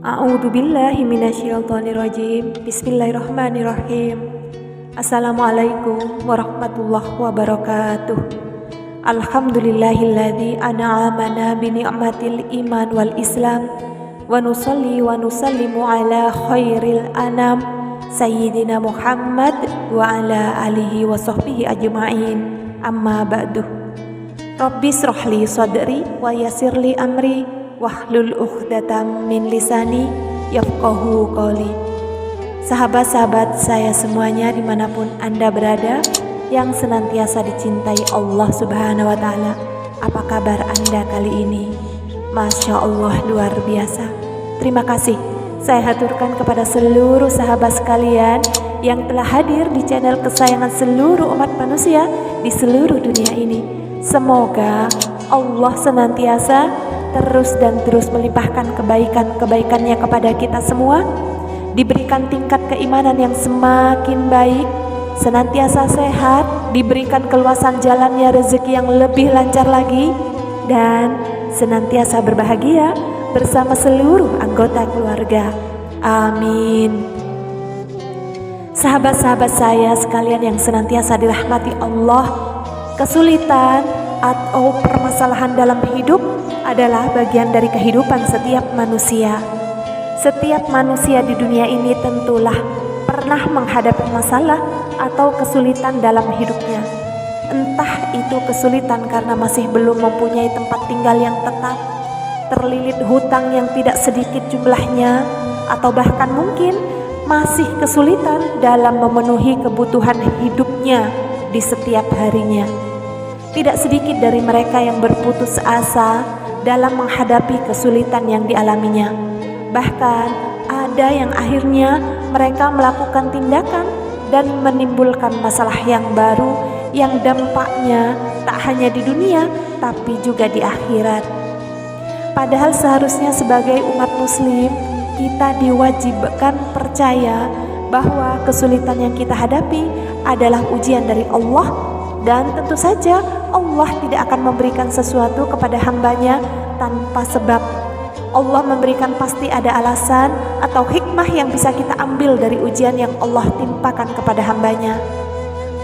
A'udzu billahi minasyaitonir rajim. Bismillahirrahmanirrahim. Assalamualaikum warahmatullahi wabarakatuh. Alhamdulillahilladzi an'amana bi ni'matil iman wal islam wa nusalli wa nusallimu ala khairil anam sayyidina Muhammad wa ala alihi wa sahbihi ajma'in. Amma ba'du. Rabbi shrahli sadri wa yassirli amri wahlul 'uqdatam min lisani yafqahu qawli. Sahabat-sahabat saya semuanya dimanapun Anda berada, yang senantiasa dicintai Allah Subhanahu wa Ta'ala, apa kabar Anda kali ini? Masya Allah, luar biasa. Terima kasih saya haturkan kepada seluruh sahabat sekalian yang telah hadir di channel kesayangan seluruh umat manusia di seluruh dunia ini. Semoga Allah senantiasa terus melimpahkan kebaikan-kebaikannya kepada kita semua, diberikan tingkat keimanan yang semakin baik, senantiasa sehat, diberikan keluasan jalannya rezeki yang lebih lancar lagi, dan senantiasa berbahagia bersama seluruh anggota keluarga. Amin. Sahabat-sahabat saya sekalian yang senantiasa dirahmati Allah, kesulitan atau permasalahan dalam hidup adalah bagian dari kehidupan setiap manusia. Setiap manusia di dunia ini tentulah pernah menghadapi masalah atau kesulitan dalam hidupnya. Entah itu kesulitan karena masih belum mempunyai tempat tinggal yang tetap, terlilit hutang yang tidak sedikit jumlahnya, atau bahkan mungkin masih kesulitan dalam memenuhi kebutuhan hidupnya di setiap harinya. Tidak sedikit dari mereka yang berputus asa dalam menghadapi kesulitan yang dialaminya. Bahkan ada yang akhirnya mereka melakukan tindakan dan menimbulkan masalah yang baru yang dampaknya tak hanya di dunia tapi juga di akhirat. Padahal seharusnya sebagai umat muslim kita diwajibkan percaya bahwa kesulitan yang kita hadapi adalah ujian dari Allah, dan tentu saja Allah tidak akan memberikan sesuatu kepada hambanya tanpa sebab. Allah memberikan pasti ada alasan atau hikmah yang bisa kita ambil dari ujian yang Allah timpakan kepada hambanya.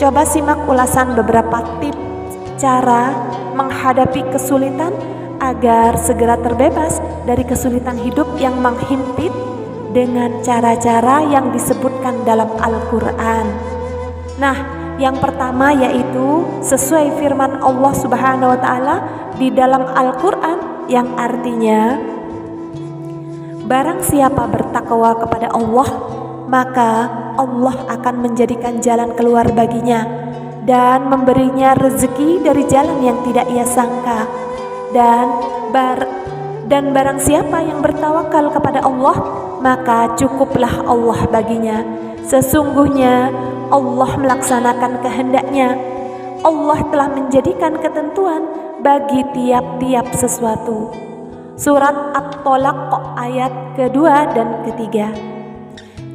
Coba simak ulasan beberapa tips cara menghadapi kesulitan agar segera terbebas dari kesulitan hidup yang menghimpit dengan cara-cara yang disebutkan dalam Al-Quran. Nah, yang pertama yaitu sesuai firman Allah Subhanahu wa Ta'ala di dalam Al-Quran, yang artinya barang siapa bertakwa kepada Allah, maka Allah akan menjadikan jalan keluar baginya dan memberinya rezeki dari jalan yang tidak ia sangka. Dan barang siapa yang bertawakal kepada Allah, maka cukuplah Allah baginya. Sesungguhnya Allah melaksanakan kehendaknya. Allah telah menjadikan ketentuan bagi tiap-tiap sesuatu. Surat At-Tolaq ayat kedua dan ketiga.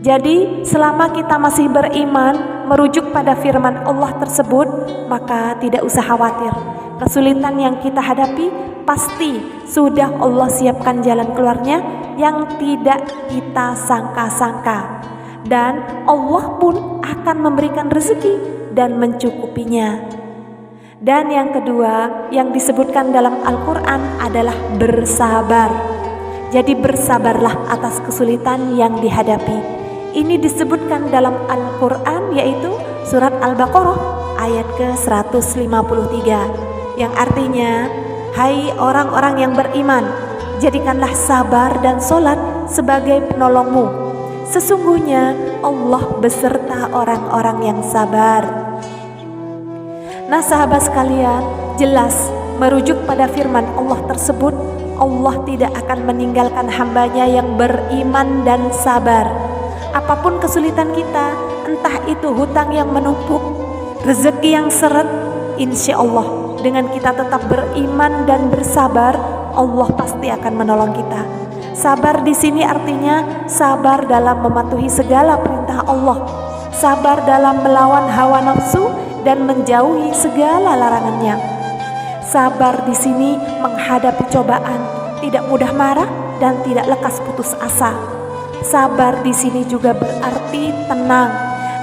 Jadi selama kita masih beriman merujuk pada firman Allah tersebut, maka tidak usah khawatir. Kesulitan yang kita hadapi pasti sudah Allah siapkan jalan keluarnya yang tidak kita sangka-sangka. Dan Allah pun akan memberikan rezeki dan mencukupinya. Dan yang kedua yang disebutkan dalam Al-Quran adalah bersabar. Jadi bersabarlah atas kesulitan yang dihadapi. Ini disebutkan dalam Al-Quran yaitu surat Al-Baqarah ayat ke-153, yang artinya, hai orang-orang yang beriman, jadikanlah sabar dan sholat sebagai penolongmu. Sesungguhnya Allah beserta orang-orang yang sabar. Nah sahabat sekalian, jelas merujuk pada firman Allah tersebut, Allah tidak akan meninggalkan hambanya yang beriman dan sabar. Apapun kesulitan kita, entah itu hutang yang menumpuk, rezeki yang seret, insya Allah dengan kita tetap beriman dan bersabar, Allah pasti akan menolong kita. Sabar di sini artinya sabar dalam mematuhi segala perintah Allah, sabar dalam melawan hawa nafsu dan menjauhi segala larangannya. Sabar di sini menghadapi cobaan, tidak mudah marah, dan tidak lekas putus asa. Sabar di sini juga berarti tenang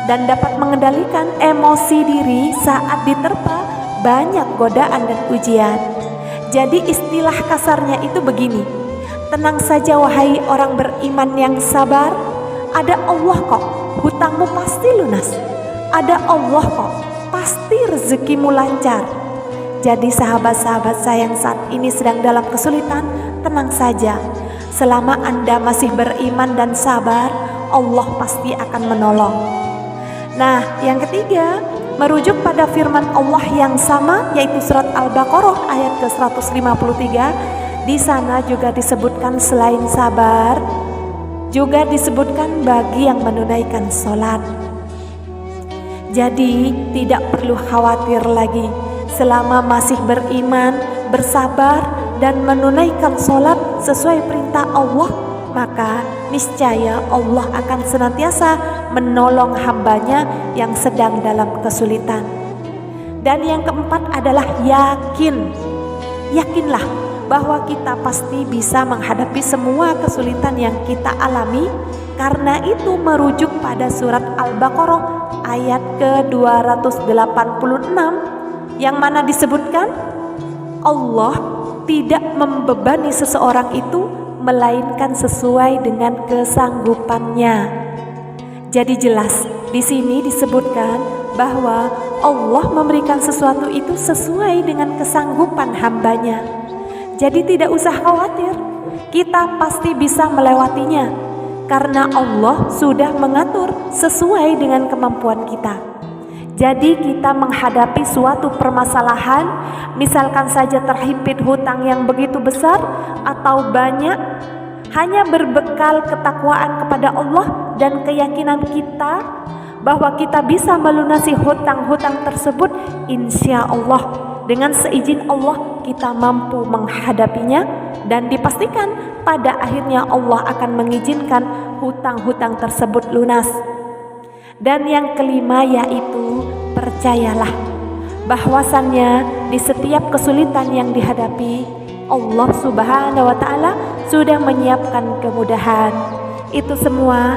dan dapat mengendalikan emosi diri saat diterpa banyak godaan dan ujian. Jadi istilah kasarnya itu begini: tenang saja wahai orang beriman yang sabar, ada Allah kok, hutangmu pasti lunas. Ada Allah kok, pasti rezekimu lancar. Jadi sahabat-sahabat saya yang saat ini sedang dalam kesulitan, tenang saja. Selama Anda masih beriman dan sabar, Allah pasti akan menolong. Nah, yang ketiga, merujuk pada firman Allah yang sama, yaitu surat Al-Baqarah ayat ke-153. Di sana juga disebutkan selain sabar, juga disebutkan bagi yang menunaikan sholat. Jadi tidak perlu khawatir lagi. Selama masih beriman, bersabar, dan menunaikan sholat sesuai perintah Allah, maka niscaya Allah akan senantiasa menolong hambanya yang sedang dalam kesulitan. Dan yang keempat adalah yakin. Yakinlah bahwa kita pasti bisa menghadapi semua kesulitan yang kita alami. Karena itu merujuk pada surat Al-Baqarah ayat ke-286 yang mana disebutkan Allah tidak membebani seseorang itu melainkan sesuai dengan kesanggupannya. Jadi jelas di sini disebutkan bahwa Allah memberikan sesuatu itu sesuai dengan kesanggupan hambanya. Jadi tidak usah khawatir, kita pasti bisa melewatinya karena Allah sudah mengatur sesuai dengan kemampuan kita. Jadi kita menghadapi suatu permasalahan, misalkan saja terhimpit hutang yang begitu besar atau banyak, hanya berbekal ketakwaan kepada Allah dan keyakinan kita bahwa kita bisa melunasi hutang-hutang tersebut, insya Allah dengan seizin Allah kita mampu menghadapinya, dan dipastikan pada akhirnya Allah akan mengizinkan hutang-hutang tersebut lunas. Dan yang kelima yaitu percayalah bahwasannya di setiap kesulitan yang dihadapi Allah Subhanahu wa Ta'ala sudah menyiapkan kemudahan. Itu semua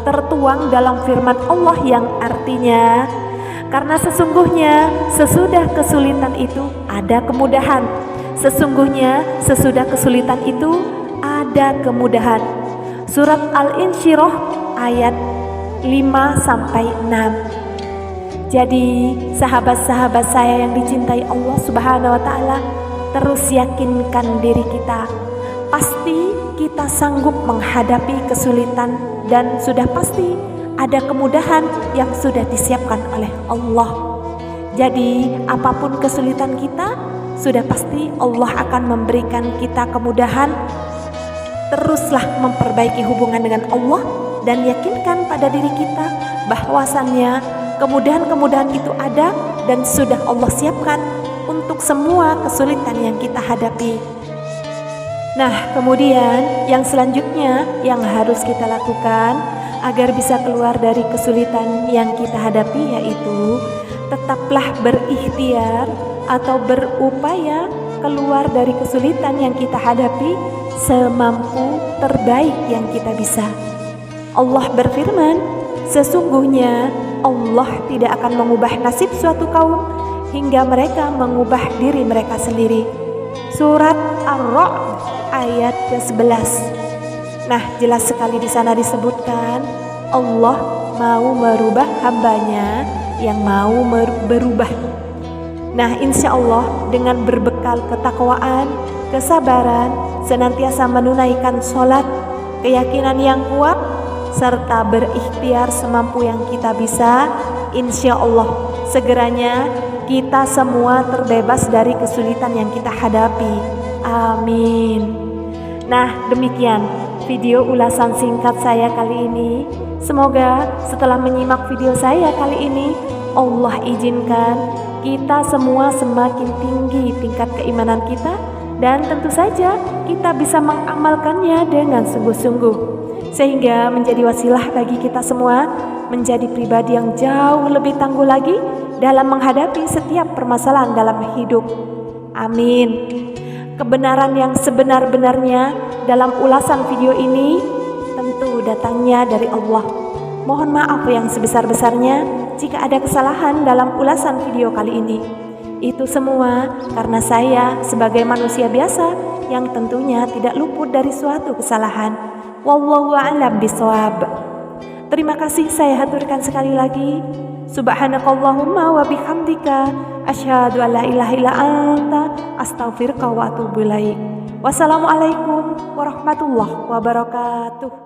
tertuang dalam firman Allah yang artinya, karena sesungguhnya sesudah kesulitan itu ada kemudahan. Sesungguhnya sesudah kesulitan itu ada kemudahan. Surat Al-Insyirah ayat 5-6. Jadi sahabat-sahabat saya yang dicintai Allah Subhanahu wa Ta'ala, terus yakinkan diri kita, pasti kita sanggup menghadapi kesulitan dan sudah pasti ada kemudahan yang sudah disiapkan oleh Allah. Jadi apapun kesulitan kita, sudah pasti Allah akan memberikan kita kemudahan. Teruslah memperbaiki hubungan dengan Allah dan yakinkan pada diri kita bahwasannya kemudahan-kemudahan itu ada dan sudah Allah siapkan untuk semua kesulitan yang kita hadapi. Nah, kemudian yang selanjutnya yang harus kita lakukan agar bisa keluar dari kesulitan yang kita hadapi yaitu tetaplah berikhtiar atau berupaya keluar dari kesulitan yang kita hadapi semampu terbaik yang kita bisa. Allah berfirman, sesungguhnya Allah tidak akan mengubah nasib suatu kaum hingga mereka mengubah diri mereka sendiri. Surat Ar-Ra'd ayat ke-11. Nah, jelas sekali di sana disebutkan Allah mau merubah hambanya yang mau berubah. Nah, insya Allah dengan berbekal ketakwaan, kesabaran, senantiasa menunaikan sholat, keyakinan yang kuat, serta berikhtiar semampu yang kita bisa, insya Allah segeranya kita semua terbebas dari kesulitan yang kita hadapi. Amin. Nah, demikian video ulasan singkat saya kali ini. Semoga setelah menyimak video saya kali ini, Allah izinkan kita semua semakin tinggi tingkat keimanan kita, dan tentu saja kita bisa mengamalkannya dengan sungguh-sungguh, sehingga menjadi wasilah bagi kita semua menjadi pribadi yang jauh lebih tangguh lagi dalam menghadapi setiap permasalahan dalam hidup. Amin. Kebenaran yang sebenar-benarnya dalam ulasan video ini tentu datangnya dari Allah. Mohon maaf yang sebesar-besarnya jika ada kesalahan dalam ulasan video kali ini. Itu semua karena saya sebagai manusia biasa yang tentunya tidak luput dari suatu kesalahan. Wallahu a'lam bishawab. Terima kasih saya haturkan sekali lagi. Subhanakallahumma wa bihamdika asyhadu an la ilaha illa anta astaghfiruka wa atubu ilaik. Wassalamualaikum warahmatullahi wabarakatuh.